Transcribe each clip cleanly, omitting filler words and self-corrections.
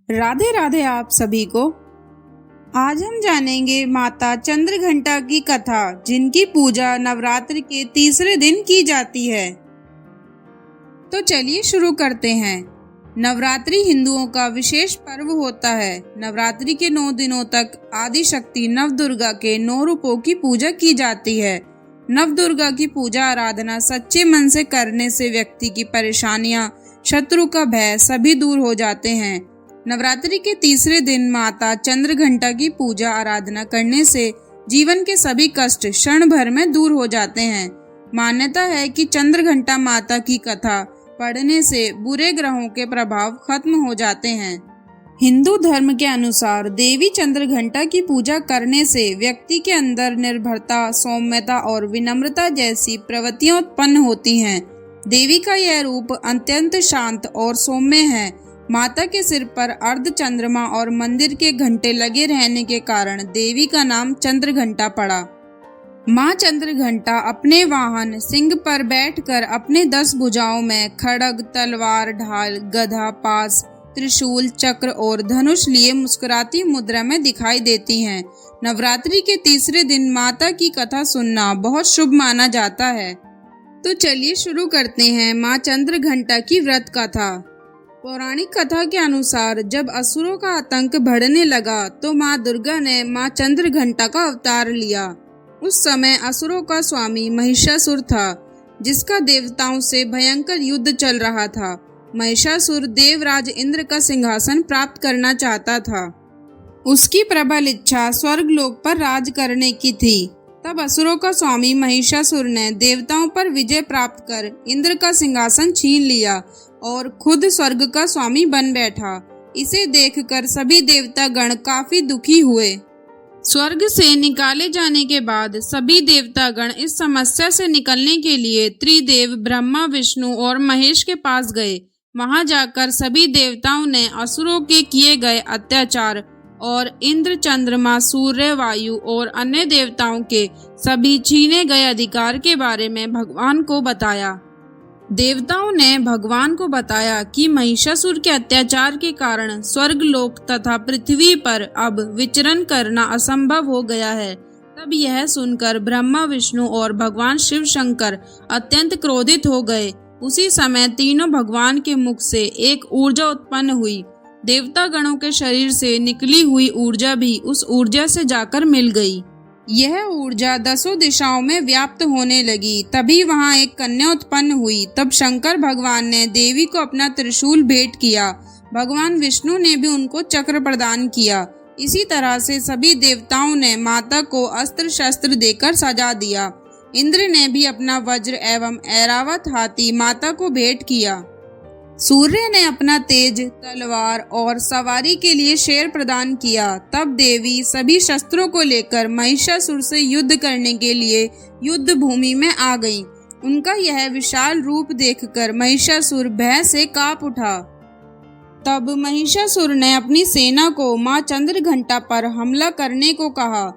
राधे राधे आप सभी को। आज हम जानेंगे माता चंद्रघंटा की कथा, जिनकी पूजा नवरात्र के तीसरे दिन की जाती है। तो चलिए शुरू करते हैं। नवरात्रि हिंदुओं का विशेष पर्व होता है। नवरात्रि के 9 दिनों तक आदि शक्ति नवदुर्गा के 9 रूपों की पूजा की जाती है। नवदुर्गा की पूजा आराधना सच्चे मन से करने से व्यक्ति की परेशानियां, शत्रु का भय सभी दूर हो जाते हैं। नवरात्रि के तीसरे दिन माता चंद्रघंटा की पूजा आराधना करने से जीवन के सभी कष्ट क्षण भर में दूर हो जाते हैं। मान्यता है कि चंद्रघंटा माता की कथा पढ़ने से बुरे ग्रहों के प्रभाव खत्म हो जाते हैं। हिंदू धर्म के अनुसार देवी चंद्रघंटा की पूजा करने से व्यक्ति के अंदर निर्भरता, सौम्यता और विनम्रता जैसी प्रवृत्तियां उत्पन्न होती हैं। देवी का यह रूप अत्यंत शांत और सौम्य है। माता के सिर पर अर्ध चंद्रमा और मंदिर के घंटे लगे रहने के कारण देवी का नाम चंद्रघंटा पड़ा। माँ चंद्रघंटा अपने वाहन सिंह पर बैठकर अपने 10 भुजाओं में खड्ग, तलवार, ढाल, गदा, पास, त्रिशूल, चक्र और धनुष लिए मुस्कुराती मुद्रा में दिखाई देती हैं। नवरात्रि के तीसरे दिन माता की कथा सुनना बहुत शुभ माना जाता है। तो चलिए शुरू करते हैं माँ चंद्रघंटा की व्रत कथा। पौराणिक कथा के अनुसार जब असुरों का आतंक बढ़ने लगा तो माँ दुर्गा ने माँ चंद्रघंटा का अवतार लिया। उस समय असुरों का स्वामी महिषासुर था, जिसका देवताओं से भयंकर युद्ध चल रहा था। महिषासुर देवराज इंद्र का सिंहासन प्राप्त करना चाहता था। उसकी प्रबल इच्छा स्वर्गलोक पर राज करने की थी। तब असुरों का स्वामी महिषासुर ने देवताओं पर विजय प्राप्त कर इंद्र का सिंहासन छीन लिया और खुद स्वर्ग का स्वामी बन बैठा। इसे देखकर सभी देवता गण काफी दुखी हुए। स्वर्ग से निकाले जाने के बाद सभी देवता गण इस समस्या से निकलने के लिए त्रिदेव ब्रह्मा, विष्णु और महेश के पास गए। वहां जाकर सभी देवताओं ने असुरों के किए गए अत्याचार और इंद्र, चंद्रमा, सूर्य, वायु और अन्य देवताओं के सभी छीने गए अधिकार के बारे में भगवान को बताया। देवताओं ने भगवान को बताया कि महिषासुर के अत्याचार के कारण स्वर्गलोक तथा पृथ्वी पर अब विचरण करना असंभव हो गया है। तब यह सुनकर ब्रह्मा, विष्णु और भगवान शिव शंकर अत्यंत क्रोधित हो गए। उसी समय तीनों भगवान के मुख से एक ऊर्जा उत्पन्न हुई। देवता गणों के शरीर से निकली हुई ऊर्जा भी उस ऊर्जा से जाकर मिल गई। यह ऊर्जा 10 दिशाओं में व्याप्त होने लगी। तभी वहां एक कन्या उत्पन्न हुई। तब शंकर भगवान ने देवी को अपना त्रिशूल भेंट किया। भगवान विष्णु ने भी उनको चक्र प्रदान किया। इसी तरह से सभी देवताओं ने माता को अस्त्र शस्त्र देकर सजा दिया। इंद्र ने भी अपना वज्र एवं ऐरावत हाथी माता को भेंट किया। सूर्य ने अपना तेज, तलवार और सवारी के लिए शेर प्रदान किया। तब देवी सभी शस्त्रों को लेकर महिषासुर से युद्ध करने के लिए युद्ध भूमि में आ गईं। उनका यह विशाल रूप देखकर महिषासुर भय से कांप उठा। तब महिषासुर ने अपनी सेना को मां चंद्रघंटा पर हमला करने को कहा।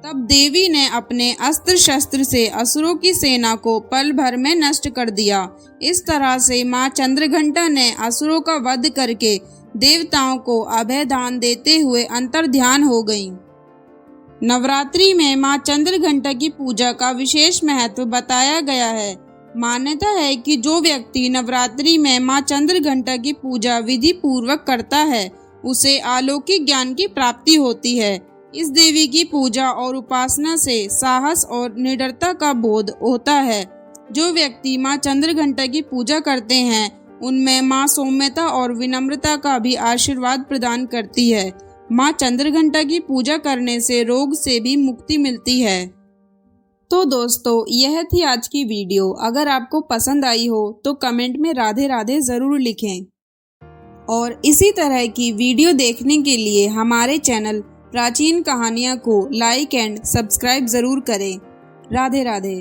तब देवी ने अपने अस्त्र शस्त्र से असुरों की सेना को पल भर में नष्ट कर दिया। इस तरह से मां चंद्रघंटा ने असुरों का वध करके देवताओं को अभय दान देते हुए अंतर्ध्यान हो गईं। नवरात्रि में मां चंद्रघंटा की पूजा का विशेष महत्व बताया गया है। मान्यता है कि जो व्यक्ति नवरात्रि में मां चंद्रघंटा की पूजा विधि पूर्वक करता है, उसे अलौकिक ज्ञान की प्राप्ति होती है। इस देवी की पूजा और उपासना से साहस और निडरता का बोध होता है। जो व्यक्ति मां चंद्रघंटा की पूजा करते हैं, उनमें मां सौम्यता और विनम्रता का भी आशीर्वाद प्रदान करती है। मां चंद्रघंटा की पूजा करने से रोग से भी मुक्ति मिलती है। तो दोस्तों, यह थी आज की वीडियो। अगर आपको पसंद आई हो तो कमेंट में राधे राधे जरूर लिखें और इसी तरह की वीडियो देखने के लिए हमारे चैनल प्राचीन कहानियाँ को लाइक एंड सब्सक्राइब जरूर करें। राधे राधे।